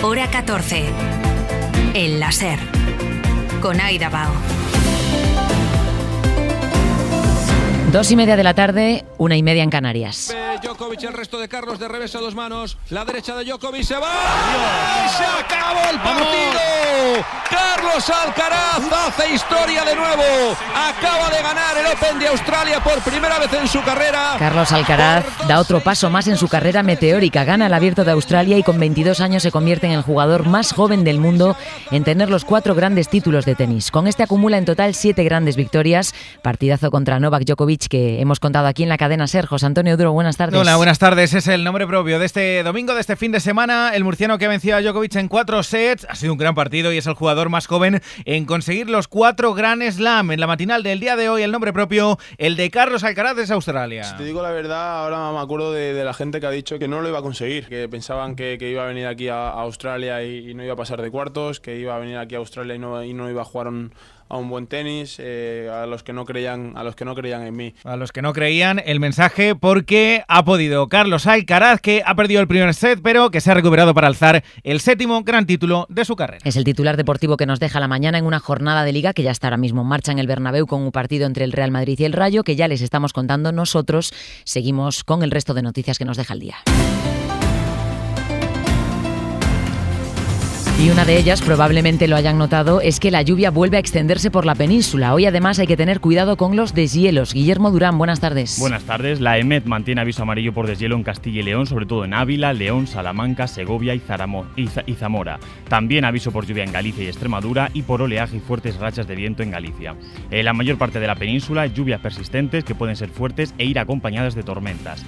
Hora 14. El láser. Con Aida Bao. 2:30 de la tarde, 1:30 en Canarias. Djokovic, el resto de Carlos de revés a dos manos. La derecha de Djokovic se va. ¡Y se acabó el partido! Carlos Alcaraz hace historia de nuevo. Acaba de ganar el Open de Australia por primera vez en su carrera. Carlos Alcaraz da otro paso más en su carrera meteórica. Gana el Abierto de Australia y con 22 años se convierte en el jugador más joven del mundo en tener los 4 grandes títulos de tenis. Con este acumula en total 7 grandes victorias. Partidazo contra Novak Djokovic que hemos contado aquí en la cadena SER. José Antonio Duro, buenas tardes. Hola, buenas tardes. Es el nombre propio de este domingo, de este fin de semana. El murciano que ha vencido a Djokovic en 4 sets. Ha sido un gran partido y es el jugador más joven en conseguir los 4 Grand Slam. En la matinal del día de hoy, el nombre propio, el de Carlos Alcaraz desde Australia. Si te digo la verdad, ahora me acuerdo de la gente que ha dicho que no lo iba a conseguir, que pensaban que iba a venir aquí a Australia y no iba a pasar de cuartos, que iba a venir aquí a Australia y no iba a jugar a un buen tenis, a los que no creían en mí. A los que no creían, el mensaje, porque ha podido Carlos Alcaraz, que ha perdido el primer set, pero que se ha recuperado para alzar el 7º gran título de su carrera. Es el titular deportivo que nos deja la mañana en una jornada de Liga que ya está ahora mismo en marcha en el Bernabéu con un partido entre el Real Madrid y el Rayo, que ya les estamos contando. Nosotros seguimos con el resto de noticias que nos deja el día. Y una de ellas, probablemente lo hayan notado, es que la lluvia vuelve a extenderse por la península. Hoy además hay que tener cuidado con los deshielos. Guillermo Durán, buenas tardes. Buenas tardes. La EMET mantiene aviso amarillo por deshielo en Castilla y León, sobre todo en Ávila, León, Salamanca, Segovia y Zamora. También aviso por lluvia en Galicia y Extremadura y por oleaje y fuertes rachas de viento en Galicia. En la mayor parte de la península, lluvias persistentes que pueden ser fuertes e ir acompañadas de tormentas.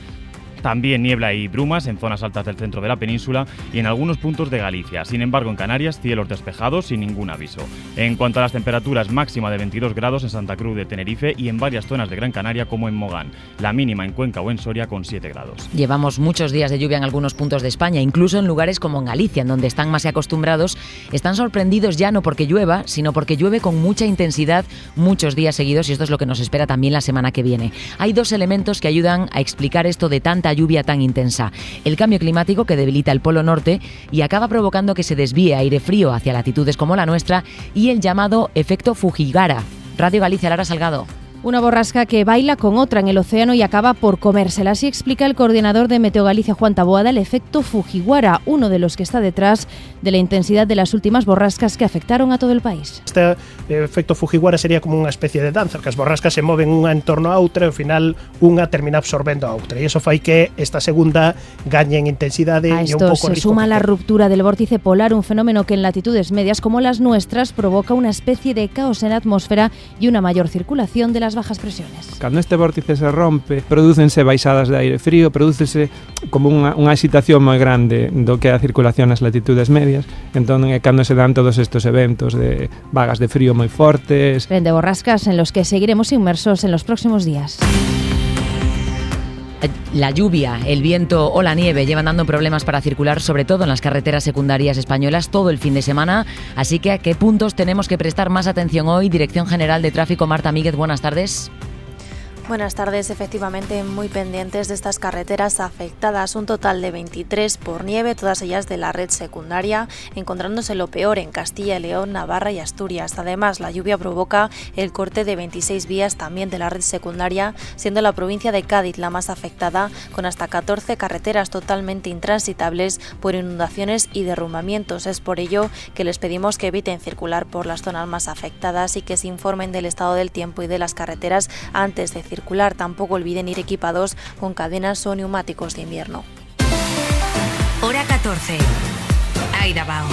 También niebla y brumas en zonas altas del centro de la península y en algunos puntos de Galicia. Sin embargo, en Canarias, cielos despejados sin ningún aviso. En cuanto a las temperaturas, máxima de 22 grados en Santa Cruz de Tenerife y en varias zonas de Gran Canaria como en Mogán. La mínima en Cuenca o en Soria con 7 grados. Llevamos muchos días de lluvia en algunos puntos de España, incluso en lugares como en Galicia, en donde están más acostumbrados. Están sorprendidos ya no porque llueva, sino porque llueve con mucha intensidad muchos días seguidos y esto es lo que nos espera también la semana que viene. Hay 2 elementos que ayudan a explicar esto de tanta lluvia tan intensa. El cambio climático que debilita el Polo Norte y acaba provocando que se desvíe aire frío hacia latitudes como la nuestra y el llamado efecto Fujigara. Radio Galicia, Lara Salgado. Una borrasca que baila con otra en el océano y acaba por comérsela. Así explica el coordinador de Meteo Galicia, Juan Taboada, el efecto Fujiwara, uno de los que está detrás de la intensidad de las últimas borrascas que afectaron a todo el país. Este efecto Fujiwara sería como unha especie de danza, que as borrascas se moven unha en torno a outra e ao final unha termina absorbendo a outra. E iso fai que esta segunda gañe en intensidade a e esto un pouco se suma la ruptura del vórtice polar, un fenómeno que en latitudes medias como las nuestras provoca una especie de caos en la atmósfera y una mayor circulación de las bajas presiones. Cando este vórtice se rompe, prodúcense baixadas de aire frío, prodúcese como unha excitación moi grande do que é a circulación nas latitudes medias. Entón, cando se dan todos estes eventos de vagas de frío moi fortes. De borrascas en los que seguiremos inmersos en los próximos días. La lluvia, el viento o la nieve llevan dando problemas para circular, sobre todo en las carreteras secundarias españolas, todo el fin de semana. Así que, ¿a qué puntos tenemos que prestar más atención hoy? Dirección General de Tráfico, Marta Míguez, buenas tardes. Buenas tardes, efectivamente muy pendientes de estas carreteras afectadas, un total de 23 por nieve, todas ellas de la red secundaria, encontrándose lo peor en Castilla y León, Navarra y Asturias. Además, la lluvia provoca el corte de 26 vías también de la red secundaria, siendo la provincia de Cádiz la más afectada, con hasta 14 carreteras totalmente intransitables por inundaciones y derrumbamientos. Es por ello que les pedimos que eviten circular por las zonas más afectadas y que se informen del estado del tiempo y de las carreteras antes de circular. Tampoco olviden ir equipados con cadenas o neumáticos de invierno. Hora 14. Aida Bao.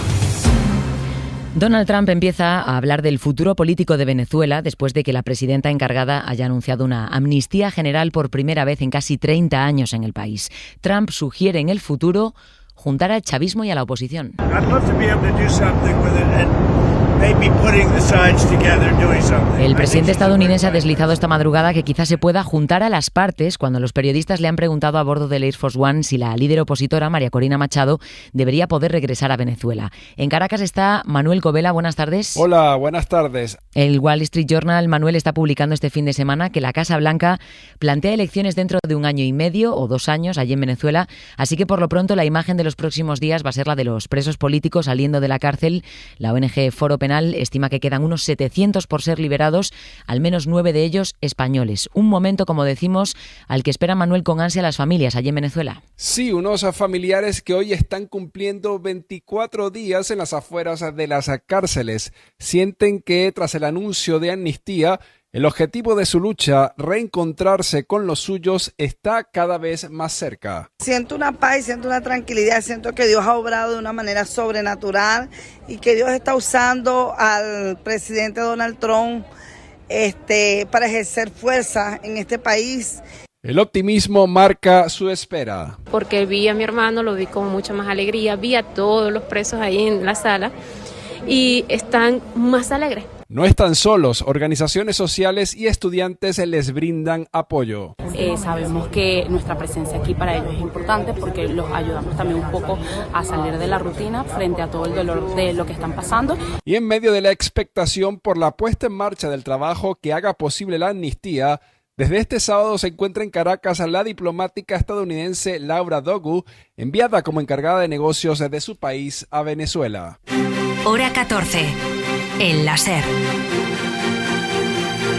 Donald Trump empieza a hablar del futuro político de Venezuela después de que la presidenta encargada haya anunciado una amnistía general por primera vez en casi 30 años en el país. Trump sugiere en el futuro juntar al chavismo y a la oposición. El presidente estadounidense ha deslizado esta madrugada que quizás se pueda juntar a las partes cuando los periodistas le han preguntado a bordo del Air Force One si la líder opositora, María Corina Machado, debería poder regresar a Venezuela. En Caracas está Manuel Covela. Buenas tardes. Hola, buenas tardes. El Wall Street Journal, Manuel, está publicando este fin de semana que la Casa Blanca plantea elecciones dentro de 1 año y medio o 2 años allí en Venezuela, así que por lo pronto la imagen de los próximos días va a ser la de los presos políticos saliendo de la cárcel. La ONG Foro Penal estima que quedan unos 700 por ser liberados, al menos 9 de ellos españoles. Un momento, como decimos, al que espera Manuel con ansia las familias allí en Venezuela. Sí, unos familiares que hoy están cumpliendo 24 días en las afueras de las cárceles. Sienten que tras el anuncio de amnistía, el objetivo de su lucha, reencontrarse con los suyos, está cada vez más cerca. Siento una paz y siento una tranquilidad, siento que Dios ha obrado de una manera sobrenatural y que Dios está usando al presidente Donald Trump para ejercer fuerza en este país. El optimismo marca su espera. Porque vi a mi hermano, lo vi con mucha más alegría, vi a todos los presos ahí en la sala y están más alegres. No están solos, organizaciones sociales y estudiantes les brindan apoyo. Sabemos que nuestra presencia aquí para ellos es importante porque los ayudamos también un poco a salir de la rutina frente a todo el dolor de lo que están pasando. Y en medio de la expectación por la puesta en marcha del trabajo que haga posible la amnistía, desde este sábado se encuentra en Caracas la diplomática estadounidense Laura Dogu, enviada como encargada de negocios de su país a Venezuela. Hora 14. El láser.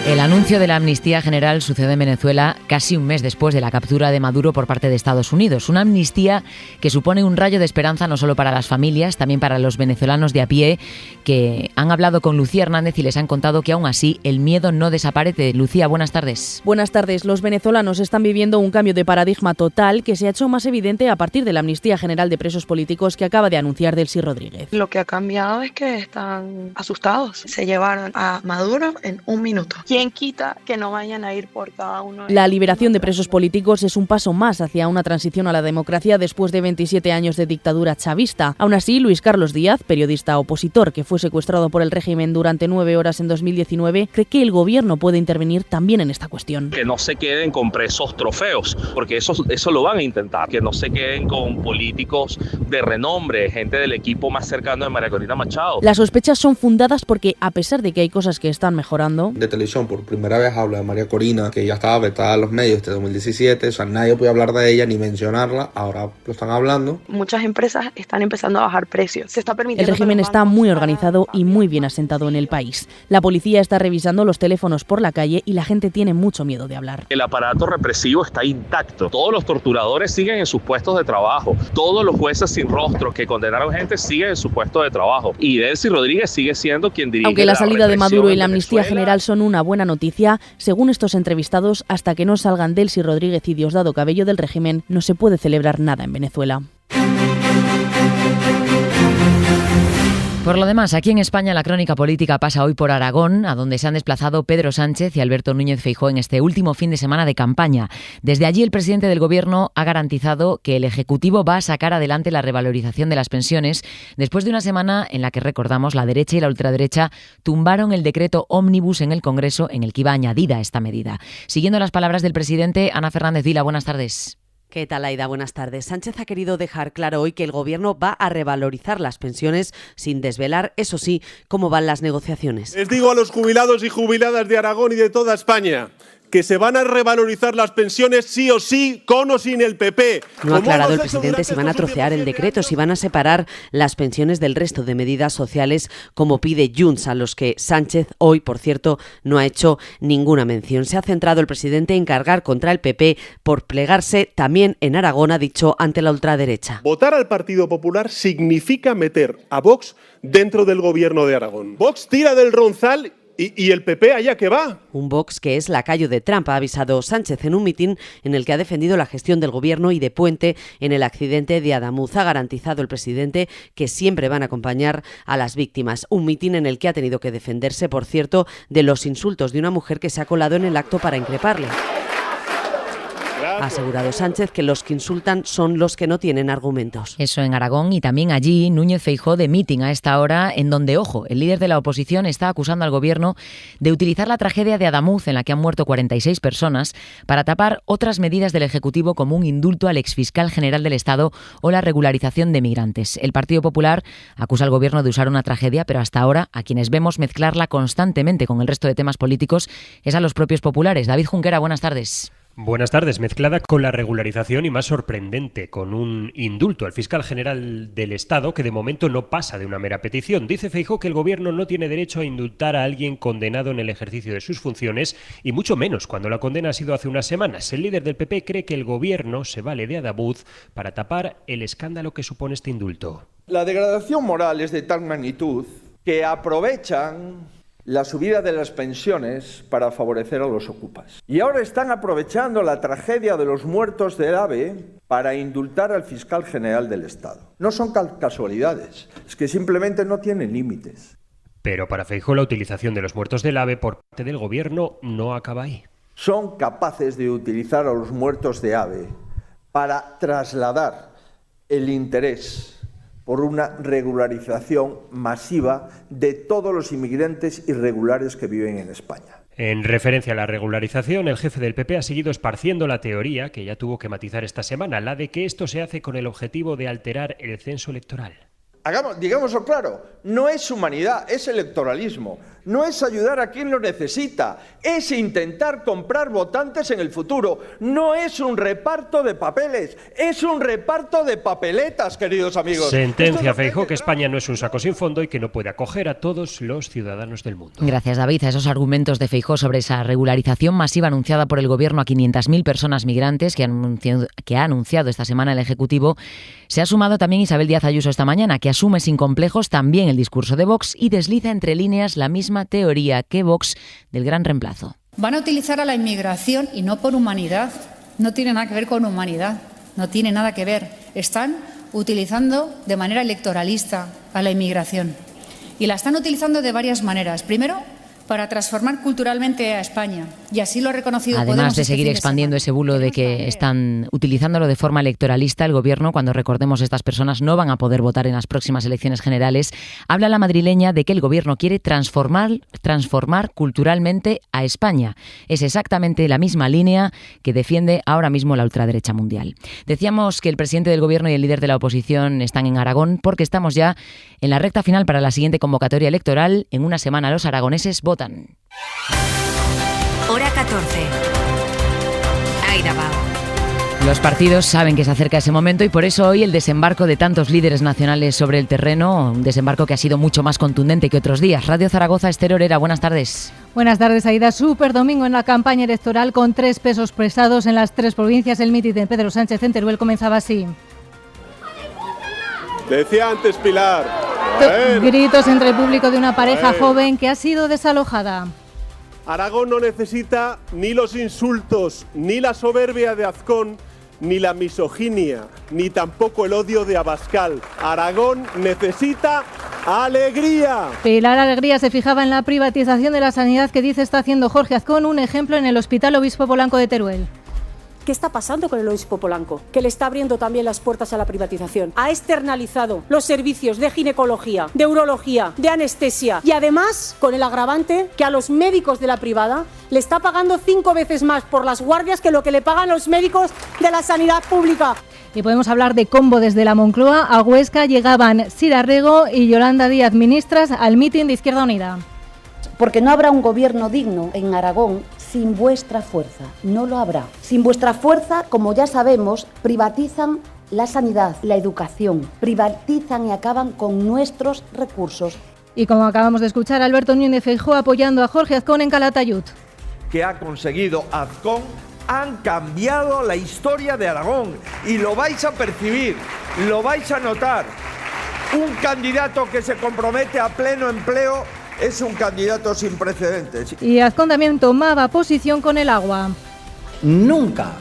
El anuncio de la amnistía general sucede en Venezuela casi un mes después de la captura de Maduro por parte de Estados Unidos. Una amnistía que supone un rayo de esperanza no solo para las familias, también para los venezolanos de a pie, que han hablado con Lucía Hernández y les han contado que aún así el miedo no desaparece. Lucía, buenas tardes. Buenas tardes. Los venezolanos están viviendo un cambio de paradigma total que se ha hecho más evidente a partir de la amnistía general de presos políticos que acaba de anunciar Delcy Rodríguez. Lo que ha cambiado es que están asustados. Se llevaron a Maduro en 1 minuto. ¿Quién quita que no vayan a ir por cada uno? La liberación de presos políticos es un paso más hacia una transición a la democracia después de 27 años de dictadura chavista. Aún así, Luis Carlos Díaz, periodista opositor que fue secuestrado por el régimen durante 9 horas en 2019, cree que el gobierno puede intervenir también en esta cuestión. Que no se queden con presos trofeos, porque eso lo van a intentar. Que no se queden con políticos de renombre, gente del equipo más cercano de María Corina Machado. Las sospechas son fundadas porque, a pesar de que hay cosas que están mejorando... De televisión, por primera vez habla de María Corina, que ya estaba vetada en los medios desde 2017, o sea, nadie podía hablar de ella ni mencionarla, ahora lo están hablando. Muchas empresas están empezando a bajar precios. Se está permitiendo. El régimen está muy organizado y muy bien asentado en el país. La policía está revisando los teléfonos por la calle y la gente tiene mucho miedo de hablar. El aparato represivo está intacto. Todos los torturadores siguen en sus puestos de trabajo. Todos los jueces sin rostro que condenaron gente siguen en su puesto de trabajo. Y Delcy Rodríguez sigue siendo quien dirige. Aunque la salida de Maduro y la amnistía Venezuela general son una buena noticia, según estos entrevistados, hasta que no salgan Delcy Rodríguez y Diosdado Cabello del régimen, no se puede celebrar nada en Venezuela. Por lo demás, aquí en España la crónica política pasa hoy por Aragón, a donde se han desplazado Pedro Sánchez y Alberto Núñez Feijóo en este último fin de semana de campaña. Desde allí el presidente del Gobierno ha garantizado que el Ejecutivo va a sacar adelante la revalorización de las pensiones después de una semana en la que, recordamos, la derecha y la ultraderecha tumbaron el decreto ómnibus en el Congreso en el que iba añadida esta medida. Siguiendo las palabras del presidente, Ana Fernández Vila, buenas tardes. ¿Qué tal, Aida? Buenas tardes. Sánchez ha querido dejar claro hoy que el Gobierno va a revalorizar las pensiones sin desvelar, eso sí, cómo van las negociaciones. Les digo a los jubilados y jubiladas de Aragón y de toda España que se van a revalorizar las pensiones sí o sí, con o sin el PP. No ha aclarado el presidente si van a trocear el decreto, si van a separar las pensiones del resto de medidas sociales, como pide Junts, a los que Sánchez hoy, por cierto, no ha hecho ninguna mención. Se ha centrado el presidente en cargar contra el PP por plegarse también en Aragón, ha dicho, ante la ultraderecha. Votar al Partido Popular significa meter a Vox dentro del gobierno de Aragón. Vox tira del ronzal ¿Y el PP allá que va? Un Vox que es lacayo de Trump, ha avisado Sánchez en un mitin en el que ha defendido la gestión del gobierno y de Puente en el accidente de Adamuz. Ha garantizado el presidente que siempre van a acompañar a las víctimas. Un mitin en el que ha tenido que defenderse, por cierto, de los insultos de una mujer que se ha colado en el acto para increparle. Ha asegurado Sánchez que los que insultan son los que no tienen argumentos. Eso en Aragón, y también allí Núñez Feijóo de mitin a esta hora, en donde, ojo, el líder de la oposición está acusando al gobierno de utilizar la tragedia de Adamuz, en la que han muerto 46 personas, para tapar otras medidas del Ejecutivo como un indulto al exfiscal general del Estado o la regularización de migrantes. El Partido Popular acusa al gobierno de usar una tragedia, pero hasta ahora a quienes vemos mezclarla constantemente con el resto de temas políticos es a los propios populares. David Junquera, buenas tardes. Buenas tardes. Mezclada con la regularización y más sorprendente, con un indulto al fiscal general del Estado que de momento no pasa de una mera petición. Dice Feijóo que el gobierno no tiene derecho a indultar a alguien condenado en el ejercicio de sus funciones y mucho menos cuando la condena ha sido hace unas semanas. El líder del PP cree que el gobierno se vale de Adamuz para tapar el escándalo que supone este indulto. La degradación moral es de tal magnitud que aprovechan la subida de las pensiones para favorecer a los ocupas. Y ahora están aprovechando la tragedia de los muertos del AVE para indultar al fiscal general del Estado. No son casualidades, es que simplemente no tienen límites. Pero para Feijóo la utilización de los muertos del AVE por parte del gobierno no acaba ahí. Son capaces de utilizar a los muertos de AVE para trasladar el interés por una regularización masiva de todos los inmigrantes irregulares que viven en España. En referencia a la regularización, el jefe del PP ha seguido esparciendo la teoría, que ya tuvo que matizar esta semana, la de que esto se hace con el objetivo de alterar el censo electoral. Digámoslo claro, no es humanidad, es electoralismo. No es ayudar a quien lo necesita, es intentar comprar votantes en el futuro. No es un reparto de papeles, es un reparto de papeletas, queridos amigos. Sentencia Feijóo que España no es un saco sin fondo y que no puede acoger a todos los ciudadanos del mundo. Gracias, David. A esos argumentos de Feijóo sobre esa regularización masiva anunciada por el gobierno a 500.000 personas migrantes que ha anunciado esta semana el Ejecutivo, se ha sumado también Isabel Díaz Ayuso esta mañana, que asume sin complejos también el discurso de Vox y desliza entre líneas la misma teoría que Vox del gran reemplazo. Van a utilizar a la inmigración y no por humanidad. No tiene nada que ver con humanidad. No tiene nada que ver. Están utilizando de manera electoralista a la inmigración. Y la están utilizando de varias maneras. Primero, para transformar culturalmente a España. Y así lo ha reconocido Podemos. Además de seguir expandiendo ese bulo de que están utilizándolo de forma electoralista, el gobierno, cuando recordemos estas personas no van a poder votar en las próximas elecciones generales, habla la madrileña de que el gobierno quiere transformar culturalmente a España. Es exactamente la misma línea que defiende ahora mismo la ultraderecha mundial. Decíamos que el presidente del gobierno y el líder de la oposición están en Aragón porque estamos ya en la recta final para la siguiente convocatoria electoral. En una semana los aragoneses votan. Hora 14. Aida Bao. Los partidos saben que se acerca ese momento y por eso hoy el desembarco de tantos líderes nacionales sobre el terreno, un desembarco que ha sido mucho más contundente que otros días. Radio Zaragoza, Esther Orera, buenas tardes. Buenas tardes, Aida. Súper domingo en la campaña electoral con 3 pesos pesados en las 3 provincias. El mitin de Pedro Sánchez en Teruel comenzaba así. Decía antes Pilar. Gritos entre el público de una pareja joven que ha sido desalojada. Aragón no necesita ni los insultos, ni la soberbia de Azcón, ni la misoginia, ni tampoco el odio de Abascal. Aragón necesita alegría. Pilar Alegría se fijaba en la privatización de la sanidad que dice está haciendo Jorge Azcón, un ejemplo en el Hospital Obispo Polanco de Teruel. ¿Qué está pasando con el Obispo Polanco? Que le está abriendo también las puertas a la privatización. Ha externalizado los servicios de ginecología, de urología, de anestesia y además con el agravante que a los médicos de la privada le está pagando 5 veces más por las guardias que lo que le pagan los médicos de la sanidad pública. Y podemos hablar de combo desde la Moncloa. A Huesca llegaban Sira Rego y Yolanda Díaz, ministras, al mitin de Izquierda Unida. Porque no habrá un gobierno digno en Aragón sin vuestra fuerza, no lo habrá. Sin vuestra fuerza, como ya sabemos, privatizan la sanidad, la educación, privatizan y acaban con nuestros recursos. Y como acabamos de escuchar, Alberto Núñez Feijóo apoyando a Jorge Azcón en Calatayud. Que ha conseguido Azcón han cambiado la historia de Aragón y lo vais a percibir, lo vais a notar. Un candidato que se compromete a pleno empleo es un candidato sin precedentes. Y Azcón también tomaba posición con el agua. Nunca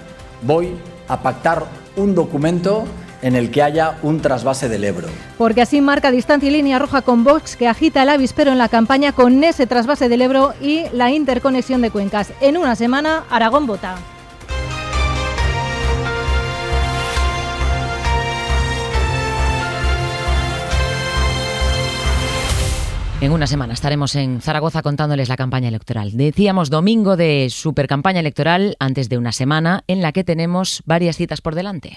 voy a pactar un documento en el que haya un trasvase del Ebro. Porque así marca distancia y línea roja con Vox, que agita el avispero en la campaña con ese trasvase del Ebro y la interconexión de cuencas. En una semana, Aragón vota. En una semana estaremos en Zaragoza contándoles la campaña electoral. Decíamos domingo de supercampaña electoral antes de una semana en la que tenemos varias citas por delante.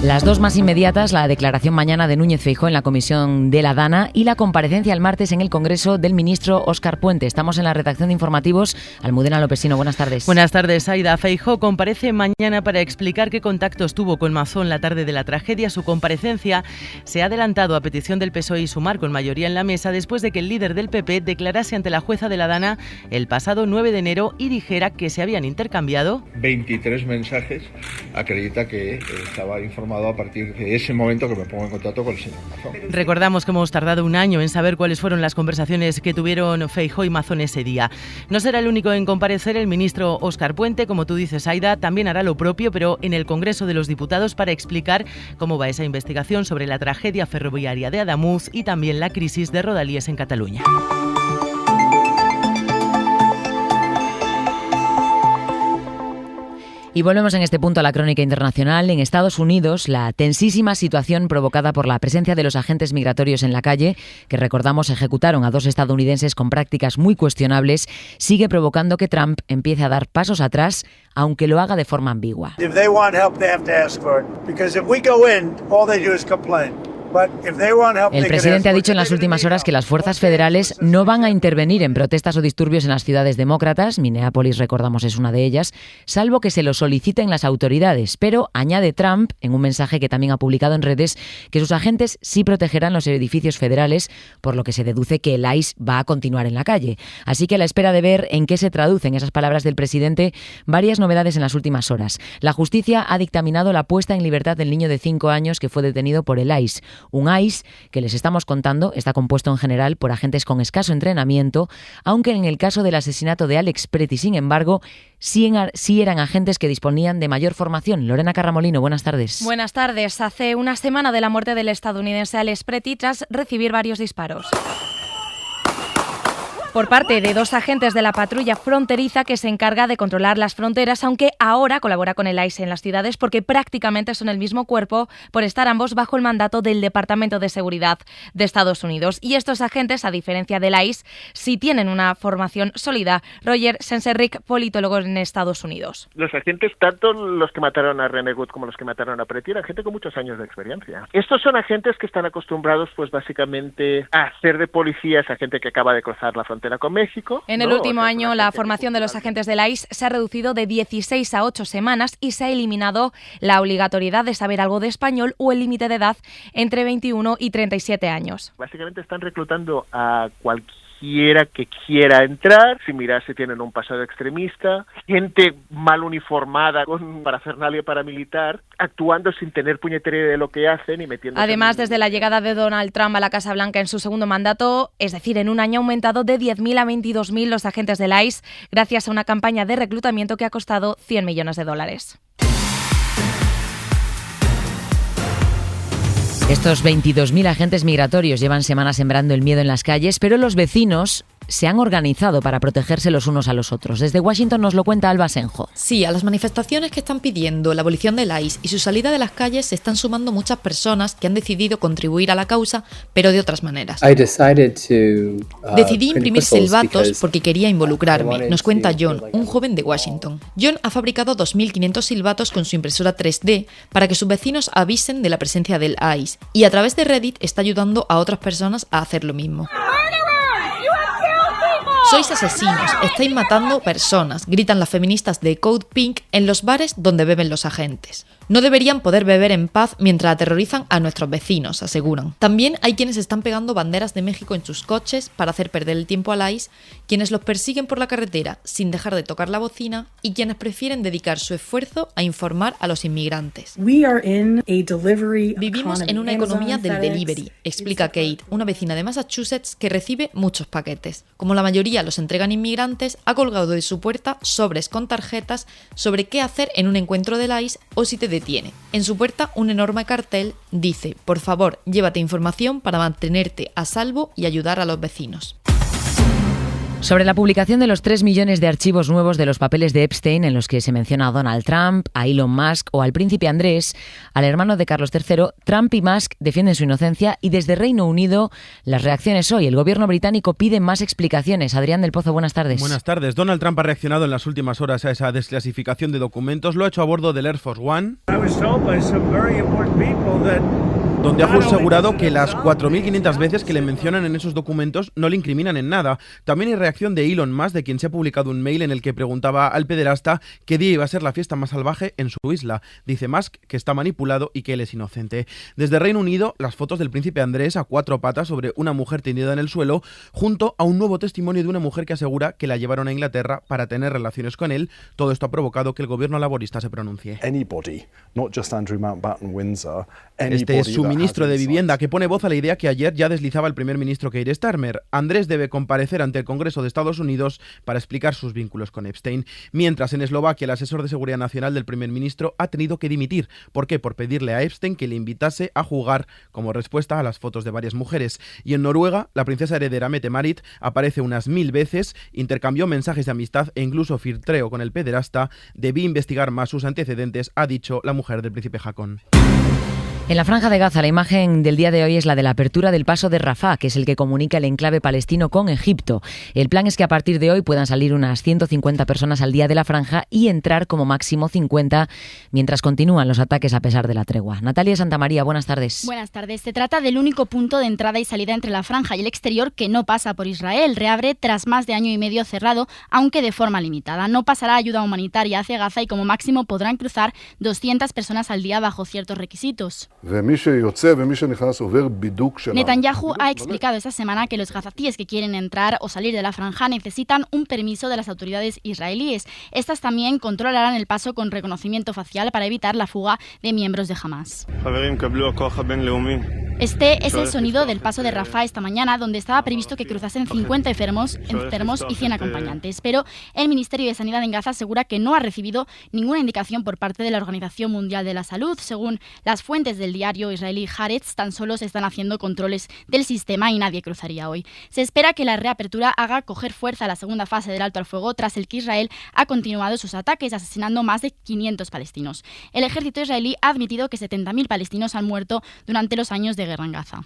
Las dos más inmediatas, la declaración mañana de Núñez Feijóo en la comisión de la Dana y la comparecencia el martes en el Congreso del ministro Óscar Puente. Estamos en la redacción de informativos. Almudena Lopesino, buenas tardes. Buenas tardes, Aida. Feijóo comparece mañana para explicar qué contactos tuvo con Mazón la tarde de la tragedia. Su comparecencia se ha adelantado a petición del PSOE y Sumar con mayoría en la mesa después de que el líder del PP declarase ante la jueza de la Dana el pasado 9 de enero y dijera que se habían intercambiado 23 mensajes. Acredita que estaba informado a partir de ese momento que me pongo en contacto con el señor Mazón. Recordamos que hemos tardado un año en saber cuáles fueron las conversaciones que tuvieron Feijóo y Mazón ese día. No será el único en comparecer. El ministro Óscar Puente, como tú dices, Aida, también hará lo propio, pero en el Congreso de los Diputados para explicar cómo va esa investigación sobre la tragedia ferroviaria de Adamuz y también la crisis de Rodalies en Cataluña. Y volvemos en este punto a la crónica internacional. En Estados Unidos, la tensísima situación provocada por la presencia de los agentes migratorios en la calle, que recordamos ejecutaron a 2 estadounidenses con prácticas muy cuestionables, sigue provocando que Trump empiece a dar pasos atrás, aunque lo haga de forma ambigua. El presidente ha dicho en las últimas horas que las fuerzas federales no van a intervenir en protestas o disturbios en las ciudades demócratas, Minneapolis, recordamos, es una de ellas, salvo que se lo soliciten las autoridades. Pero añade Trump, en un mensaje que también ha publicado en redes, que sus agentes sí protegerán los edificios federales, por lo que se deduce que el ICE va a continuar en la calle. Así que a la espera de ver en qué se traducen esas palabras del presidente, varias novedades en las últimas horas. La justicia ha dictaminado la puesta en libertad del niño de 5 años que fue detenido por el ICE. Un ICE que les estamos contando está compuesto en general por agentes con escaso entrenamiento, aunque en el caso del asesinato de Alex Preti, sin embargo, sí eran agentes que disponían de mayor formación. Lorena Carramolino, buenas tardes. Buenas tardes. Hace una semana de la muerte del estadounidense Alex Preti tras recibir varios disparos por parte de 2 agentes de la patrulla fronteriza que se encarga de controlar las fronteras, aunque ahora colabora con el ICE en las ciudades porque prácticamente son el mismo cuerpo por estar ambos bajo el mandato del Departamento de Seguridad de Estados Unidos. Y estos agentes, a diferencia del ICE, sí tienen una formación sólida. Roger Senserrick, politólogo en Estados Unidos. Los agentes, tanto los que mataron a René Good como los que mataron a Preti, eran gente con muchos años de experiencia. Estos son agentes que están acostumbrados, pues básicamente, a hacer de policías a gente que acaba de cruzar la frontera con México. En el último año, la formación de los agentes del ICE se ha reducido de 16 a 8 semanas y se ha eliminado la obligatoriedad de saber algo de español o el límite de edad entre 21 y 37 años. Básicamente están reclutando a cualquiera que quiera entrar, sin mirar si tienen un pasado extremista, gente mal uniformada con parafernalia paramilitar, actuando sin tener puñetera idea de lo que hacen y metiéndose. Además, desde la llegada de Donald Trump a la Casa Blanca en su segundo mandato, es decir, en un año ha aumentado de 10.000 a 22.000 los agentes del ICE, gracias a una campaña de reclutamiento que ha costado $100 millones. Estos 22.000 agentes migratorios llevan semanas sembrando el miedo en las calles, pero los vecinos se han organizado para protegerse los unos a los otros. Desde Washington nos lo cuenta Alba Senjo. Sí, a las manifestaciones que están pidiendo la abolición del ICE y su salida de las calles se están sumando muchas personas que han decidido contribuir a la causa, pero de otras maneras. Decidí imprimir silbatos porque quería involucrarme, nos cuenta John, un joven de Washington. John ha fabricado 2.500 silbatos con su impresora 3D para que sus vecinos avisen de la presencia del ICE y a través de Reddit está ayudando a otras personas a hacer lo mismo. Sois asesinos, estáis matando personas, gritan las feministas de Code Pink en los bares donde beben los agentes. No deberían poder beber en paz mientras aterrorizan a nuestros vecinos, aseguran. También hay quienes están pegando banderas de México en sus coches para hacer perder el tiempo al ICE, quienes los persiguen por la carretera sin dejar de tocar la bocina y quienes prefieren dedicar su esfuerzo a informar a los inmigrantes. Vivimos en una economía del delivery, explica Kate, una vecina de Massachusetts que recibe muchos paquetes. Como la mayoría los entregan inmigrantes, ha colgado de su puerta sobres con tarjetas sobre qué hacer en un encuentro del ICE o si te detiene. En su puerta un enorme cartel dice: por favor, llévate información para mantenerte a salvo y ayudar a los vecinos. Sobre la publicación de los 3 millones de archivos nuevos de los papeles de Epstein, en los que se menciona a Donald Trump, a Elon Musk o al príncipe Andrés, al hermano de Carlos III, Trump y Musk defienden su inocencia y desde Reino Unido las reacciones hoy. El gobierno británico pide más explicaciones. Adrián del Pozo, buenas tardes. Buenas tardes. Donald Trump ha reaccionado en las últimas horas a esa desclasificación de documentos. Lo ha hecho a bordo del Air Force One, donde ha asegurado que las 4.500 veces que le mencionan en esos documentos no le incriminan en nada. También hay reacción de Elon Musk, de quien se ha publicado un mail en el que preguntaba al pederasta qué día iba a ser la fiesta más salvaje en su isla. Dice Musk que está manipulado y que él es inocente. Desde Reino Unido, las fotos del príncipe Andrés a 4 patas sobre una mujer tendida en el suelo, junto a un nuevo testimonio de una mujer que asegura que la llevaron a Inglaterra para tener relaciones con él. Todo esto ha provocado que el gobierno laborista se pronuncie. Este es su ministro de Vivienda, que pone voz a la idea que ayer ya deslizaba el primer ministro Keir Starmer. Andrés debe comparecer ante el Congreso de Estados Unidos para explicar sus vínculos con Epstein. Mientras, en Eslovaquia, el asesor de seguridad nacional del primer ministro ha tenido que dimitir. ¿Por qué? Por pedirle a Epstein que le invitase a jugar como respuesta a las fotos de varias mujeres. Y en Noruega, la princesa heredera Mette-Marit aparece unas 1000 veces, intercambió mensajes de amistad e incluso flirteó con el pederasta. Debí investigar más sus antecedentes, ha dicho la mujer del príncipe Haakon. En la Franja de Gaza, la imagen del día de hoy es la de la apertura del paso de Rafah, que es el que comunica el enclave palestino con Egipto. El plan es que a partir de hoy puedan salir unas 150 personas al día de la franja y entrar como máximo 50 mientras continúan los ataques a pesar de la tregua. Natalia Santamaría, buenas tardes. Buenas tardes. Se trata del único punto de entrada y salida entre la franja y el exterior que no pasa por Israel. Reabre tras más de año y medio cerrado, aunque de forma limitada. No pasará ayuda humanitaria hacia Gaza y como máximo podrán cruzar 200 personas al día bajo ciertos requisitos. Netanyahu ha explicado esta semana que los gazatíes que quieren entrar o salir de la franja necesitan un permiso de las autoridades israelíes. Estas también controlarán el paso con reconocimiento facial para evitar la fuga de miembros de Hamas. Este es el sonido del paso de Rafah esta mañana, donde estaba previsto que cruzasen 50 enfermos y 100 acompañantes. Pero el Ministerio de Sanidad en Gaza asegura que no ha recibido ninguna indicación por parte de la Organización Mundial de la Salud. Según las fuentes del diario israelí Haaretz, tan solo se están haciendo controles del sistema y nadie cruzaría hoy. Se espera que la reapertura haga coger fuerza a la segunda fase del alto al fuego, tras el que Israel ha continuado sus ataques, asesinando más de 500 palestinos. El ejército israelí ha admitido que 70.000 palestinos han muerto durante los años de guerra en Gaza.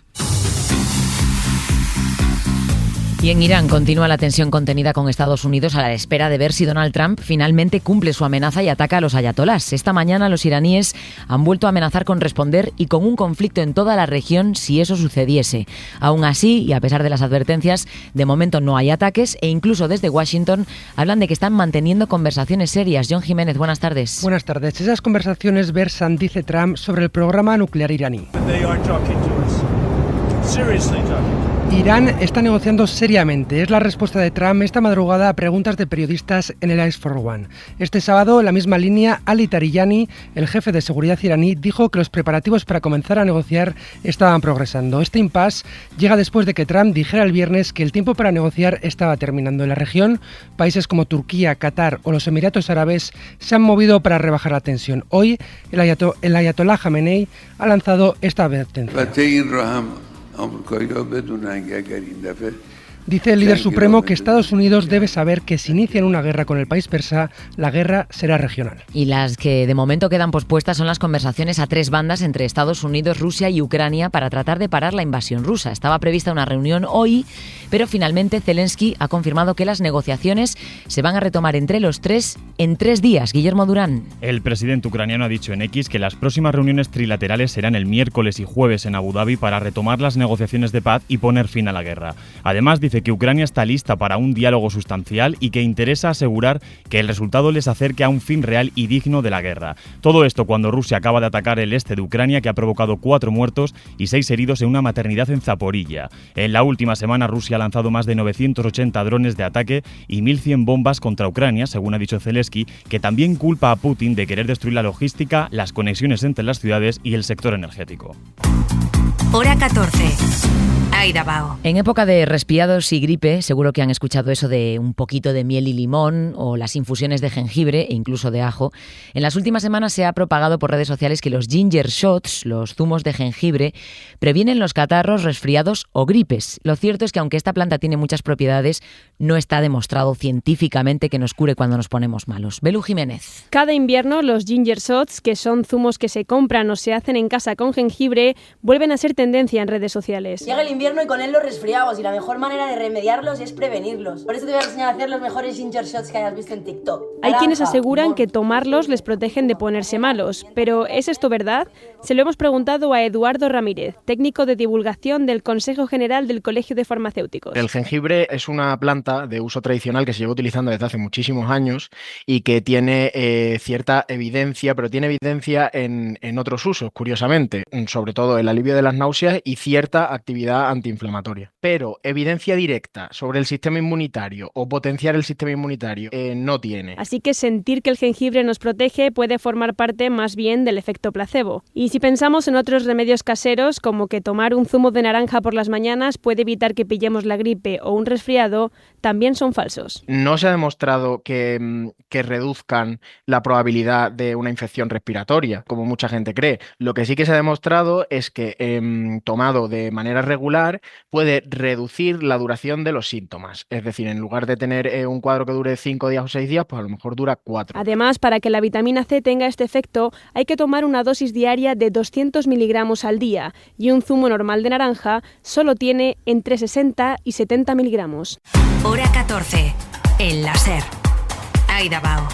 Y en Irán continúa la tensión contenida con Estados Unidos a la espera de ver si Donald Trump finalmente cumple su amenaza y ataca a los ayatolás. Esta mañana los iraníes han vuelto a amenazar con responder y con un conflicto en toda la región si eso sucediese. Aún así, y a pesar de las advertencias, de momento no hay ataques e incluso desde Washington hablan de que están manteniendo conversaciones serias. John Jiménez, buenas tardes. Buenas tardes. Esas conversaciones versan, dice Trump, sobre el programa nuclear iraní. Irán está negociando seriamente. Es la respuesta de Trump esta madrugada a preguntas de periodistas en el Air Force One. Este sábado, en la misma línea, Ali Tarijani, el jefe de seguridad iraní, dijo que los preparativos para comenzar a negociar estaban progresando. Este impasse llega después de que Trump dijera el viernes que el tiempo para negociar estaba terminando. En la región, países como Turquía, Qatar o los Emiratos Árabes se han movido para rebajar la tensión. Hoy, el ayatolá Jamenei ha lanzado esta advertencia. Dice el líder supremo que Estados Unidos debe saber que si inician una guerra con el país persa, la guerra será regional. Y las que de momento quedan pospuestas son las conversaciones a 3 bandas entre Estados Unidos, Rusia y Ucrania para tratar de parar la invasión rusa. Estaba prevista una reunión hoy, pero finalmente Zelensky ha confirmado que las negociaciones se van a retomar entre los tres en 3 días. Guillermo Durán. El presidente ucraniano ha dicho en X que las próximas reuniones trilaterales serán el miércoles y jueves en Abu Dhabi para retomar las negociaciones de paz y poner fin a la guerra. Además, dice que Ucrania está lista para un diálogo sustancial y que interesa asegurar que el resultado les acerque a un fin real y digno de la guerra. Todo esto cuando Rusia acaba de atacar el este de Ucrania, que ha provocado 4 muertos y 6 heridos en una maternidad en Zaporilla. En la última semana, Rusia ha lanzado más de 980 drones de ataque y 1.100 bombas contra Ucrania, según ha dicho Zelensky, que también culpa a Putin de querer destruir la logística, las conexiones entre las ciudades y el sector energético. Hora 14. Aida Bao. En época de resfriados y gripe, seguro que han escuchado eso de un poquito de miel y limón o las infusiones de jengibre e incluso de ajo. En las últimas semanas se ha propagado por redes sociales que los ginger shots, los zumos de jengibre, previenen los catarros, resfriados o gripes. Lo cierto es que aunque esta planta tiene muchas propiedades, no está demostrado científicamente que nos cure cuando nos ponemos malos. Belu Jiménez. Cada invierno los ginger shots, que son zumos que se compran o se hacen en casa con jengibre, vuelven a ser tendencia en redes sociales. Llega el invierno y con él los resfriados, y la mejor manera de remediarlos es prevenirlos. Por eso te voy a enseñar a hacer los mejores ginger shots que hayas visto en TikTok. Hay quienes aseguran que tomarlos les protegen de ponerse malos, pero ¿es esto verdad? Se lo hemos preguntado a Eduardo Ramírez, técnico de divulgación del Consejo General del Colegio de Farmacéuticos. El jengibre es una planta de uso tradicional que se lleva utilizando desde hace muchísimos años y que tiene cierta evidencia, pero tiene evidencia en otros usos, curiosamente, sobre todo el alivio de las náuseas y cierta actividad antiinflamatoria. Pero evidencia directa sobre el sistema inmunitario o potenciar el sistema inmunitario no tiene. Así que sentir que el jengibre nos protege puede formar parte más bien del efecto placebo. Y si pensamos en otros remedios caseros, como que tomar un zumo de naranja por las mañanas puede evitar que pillemos la gripe o un resfriado, también son falsos. No se ha demostrado que reduzcan la probabilidad de una infección respiratoria, como mucha gente cree. Lo que sí que se ha demostrado es que tomado de manera regular puede reducir la duración de los síntomas. Es decir, en lugar de tener un cuadro que dure 5 días o 6 días, pues a lo mejor dura 4. Además, para que la vitamina C tenga este efecto, hay que tomar una dosis diaria de 200 miligramos al día, y un zumo normal de naranja solo tiene entre 60 y 70 miligramos. Hora 14. El láser. Aida Bao.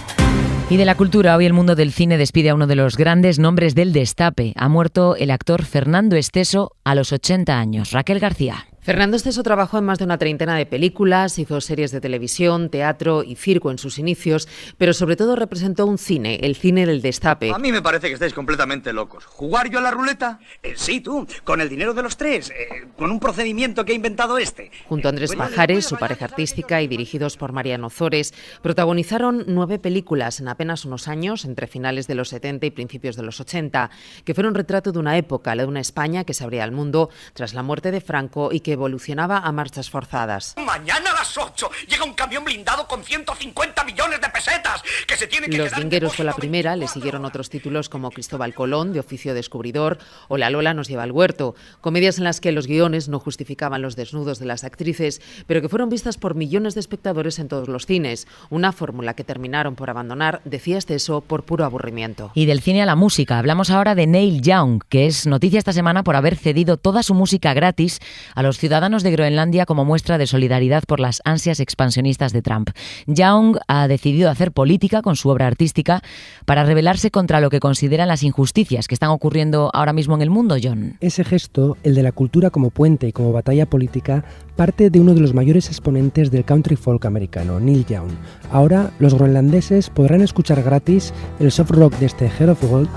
Y de la cultura, hoy el mundo del cine despide a uno de los grandes nombres del destape. Ha muerto el actor Fernando Esteso a los 80 años. Raquel García. Fernando Esteso trabajó en más de una treintena de películas, hizo series de televisión, teatro y circo en sus inicios, pero sobre todo representó un cine, el cine del destape. A mí me parece que estáis completamente locos. ¿Jugar yo a la ruleta? Sí, tú, con el dinero de los tres, con un procedimiento que he inventado este. Junto a Andrés Pajares, su pareja artística, y dirigidos por Mariano Ozores, protagonizaron 9 películas en apenas unos años, entre finales de los 70 y principios de los 80, que fueron retrato de una época, la de una España que se abría al mundo tras la muerte de Franco y que evolucionaba a marchas forzadas. Mañana a las 8 llega un camión blindado con 150 millones de pesetas que se tiene que Los Vingueros fue la primera, le siguieron otros títulos como Cristóbal Colón, de oficio descubridor, o La Lola nos lleva al huerto, comedias en las que los guiones no justificaban los desnudos de las actrices, pero que fueron vistas por millones de espectadores en todos los cines, una fórmula que terminaron por abandonar, decía Esteso, por puro aburrimiento. Y del cine a la música, hablamos ahora de Neil Young, que es noticia esta semana por haber cedido toda su música gratis a los ciudadanos de Groenlandia como muestra de solidaridad por las ansias expansionistas de Trump. Young ha decidido hacer política con su obra artística para rebelarse contra lo que consideran las injusticias que están ocurriendo ahora mismo en el mundo, John. Ese gesto, el de la cultura como puente y como batalla política, parte de uno de los mayores exponentes del country folk americano, Neil Young. Ahora, los groenlandeses podrán escuchar gratis el soft rock de este Head of Gold.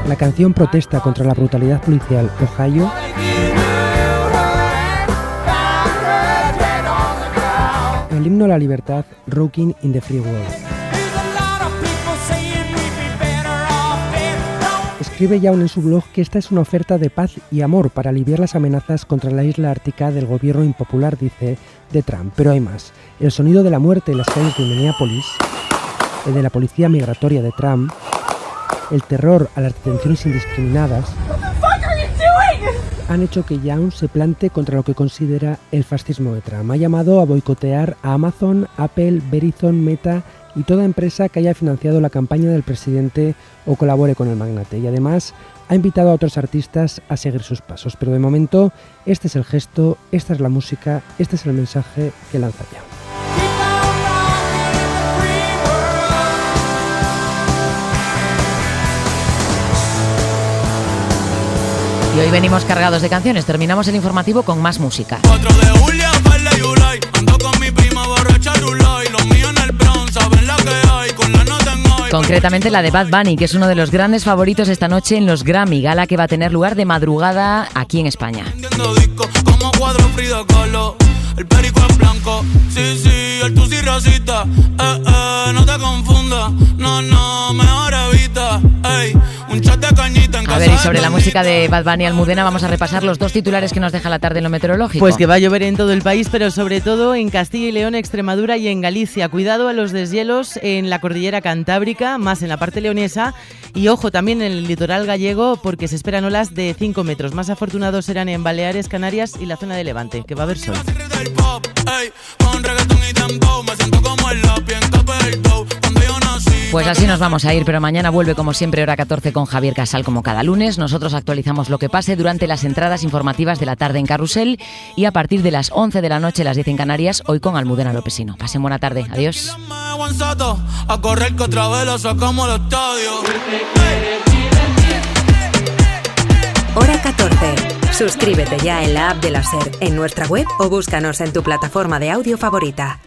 La canción protesta contra la brutalidad policial Ohio, el himno a la libertad Rockin' in the Free World. Escribe Young en su blog que esta es una oferta de paz y amor para aliviar las amenazas contra la isla ártica del gobierno impopular, dice, de Trump. Pero hay más. El sonido de la muerte en las calles de Minneapolis, el de la policía migratoria de Trump, el terror a las detenciones indiscriminadas, han hecho que Young se plante contra lo que considera el fascismo de Trump. Ha llamado a boicotear a Amazon, Apple, Verizon, Meta y toda empresa que haya financiado la campaña del presidente o colabore con el magnate. Y además ha invitado a otros artistas a seguir sus pasos. Pero de momento, este es el gesto, esta es la música, este es el mensaje que lanza Young. Y hoy venimos cargados de canciones. Terminamos el informativo con más música. Concretamente la de Bad Bunny, que es uno de los grandes favoritos esta noche en los Grammy, gala que va a tener lugar de madrugada aquí en España. El perico es blanco, sí, sí, el tusi racista, no te confundas, no, mejor evita, ey, un chat de cañita en A ver, y sobre la música de Bad Bunny, Almudena, vamos a repasar los 2 titulares que nos deja la tarde en lo meteorológico. Pues que va a llover en todo el país, pero sobre todo en Castilla y León, Extremadura y en Galicia. Cuidado a los deshielos en la cordillera cantábrica, más en la parte leonesa, y ojo también en el litoral gallego, porque se esperan olas de 5 metros. Más afortunados serán en Baleares, Canarias y la zona de Levante, que va a haber sol. Pues así nos vamos a ir, pero mañana vuelve como siempre hora 14 con Javier Casal como cada lunes. Nosotros actualizamos lo que pase durante las entradas informativas de la tarde en Carrusel y a partir de las 11 de la noche, las 10 en Canarias, hoy con Almudena Lopesino. Pasen buena tarde. Adiós. Hora 14. Suscríbete ya en la app de la SER, en nuestra web o búscanos en tu plataforma de audio favorita.